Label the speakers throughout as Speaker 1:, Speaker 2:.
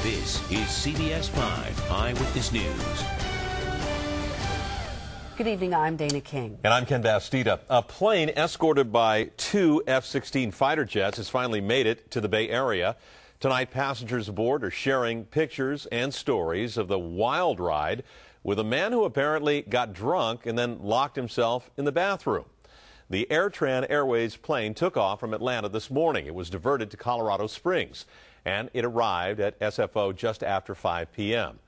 Speaker 1: This is CBS 5 Eyewitness News.
Speaker 2: Good evening, I'm Dana King.
Speaker 3: And I'm Ken Bastida. A plane escorted by two F-16 fighter jets has finally made it to the Bay Area. Tonight, passengers aboard are sharing pictures and stories of the wild ride with a man who apparently got drunk and then locked himself in the bathroom. The AirTran Airways plane took off from Atlanta this morning. It was diverted to Colorado Springs, and it arrived at SFO just after 5 p.m.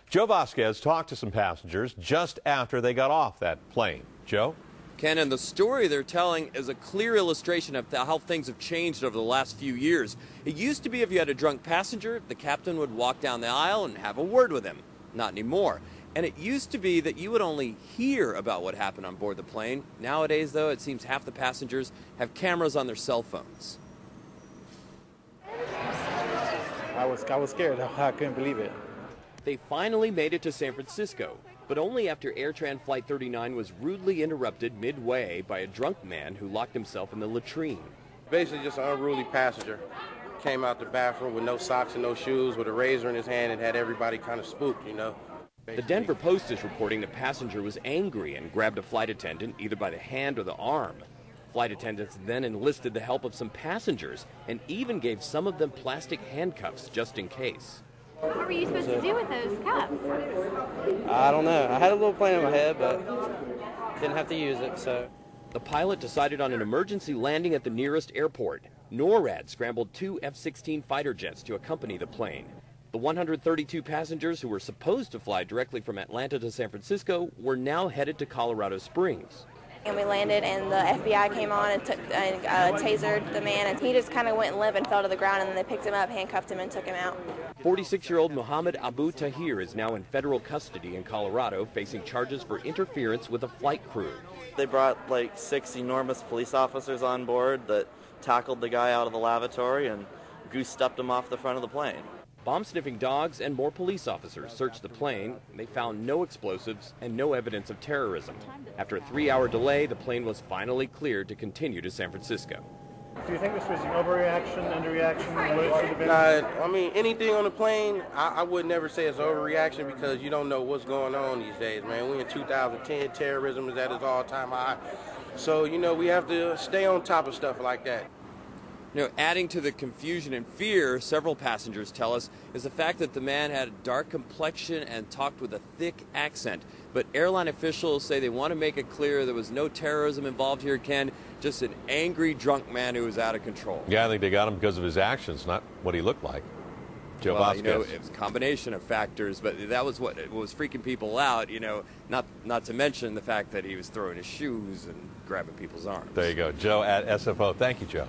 Speaker 3: Joe Vasquez talked to some passengers just after they got off that plane. Joe?
Speaker 4: Ken, and the story they're telling is a clear illustration of how things have changed over the last few years. It used to be if you had a drunk passenger, the captain would walk down the aisle and have a word with him. Not anymore. And it used to be that you would only hear about what happened on board the plane. Nowadays, though, it seems half the passengers have cameras on their cell phones.
Speaker 5: I was scared. I couldn't believe it.
Speaker 4: They finally made it to San Francisco, but only after AirTran Flight 39 was rudely interrupted midway by a drunk man who locked himself in the latrine.
Speaker 6: Basically just an unruly passenger. Came out the bathroom with no socks and no shoes with a razor in his hand and had everybody kind of spooked, you know.
Speaker 4: The Denver Post is reporting the passenger was angry and grabbed a flight attendant either by the hand or the arm. Flight attendants then enlisted the help of some passengers and even gave some of them plastic handcuffs just in case.
Speaker 7: What were you supposed to do with those cups?
Speaker 5: I don't know. I had a little plan in my head, but didn't have to use it, so.
Speaker 4: The pilot decided on an emergency landing at the nearest airport. NORAD scrambled two F-16 fighter jets to accompany the plane. The 132 passengers who were supposed to fly directly from Atlanta to San Francisco were now headed to Colorado Springs.
Speaker 8: And we landed, and the FBI came on and tasered the man, and he just kind of went limp and fell to the ground, and then they picked him up, handcuffed him, and took him out.
Speaker 4: 46-year-old Muhammad Abu Tahir is now in federal custody in Colorado, facing charges for interference with a flight crew.
Speaker 9: They brought like 6 enormous police officers on board that tackled the guy out of the lavatory and goose-stepped him off the front of the plane.
Speaker 4: Bomb-sniffing dogs and more police officers searched the plane. They found no explosives and no evidence of terrorism. After a 3-hour delay, the plane was finally cleared to continue to San Francisco.
Speaker 10: Do you think this was an overreaction, underreaction? What it should have been?
Speaker 6: I mean, anything on the plane, I would never say it's overreaction because you don't know what's going on these days, man. We're in 2010, terrorism is at its all-time high. So, you know, we have to stay on top of stuff like that.
Speaker 4: You know, adding to the confusion and fear, several passengers tell us, is the fact that the man had a dark complexion and talked with a thick accent. But airline officials say they want to make it clear there was no terrorism involved here, Ken, just an angry drunk man who was out of control.
Speaker 3: Yeah, I think they got him because of his actions, not what he looked like. Joe Vasquez.
Speaker 4: You know, it was a combination of factors, but that was what was freaking people out, you know, not to mention the fact that he was throwing his shoes and grabbing people's arms.
Speaker 3: There you go. Joe at SFO. Thank you, Joe.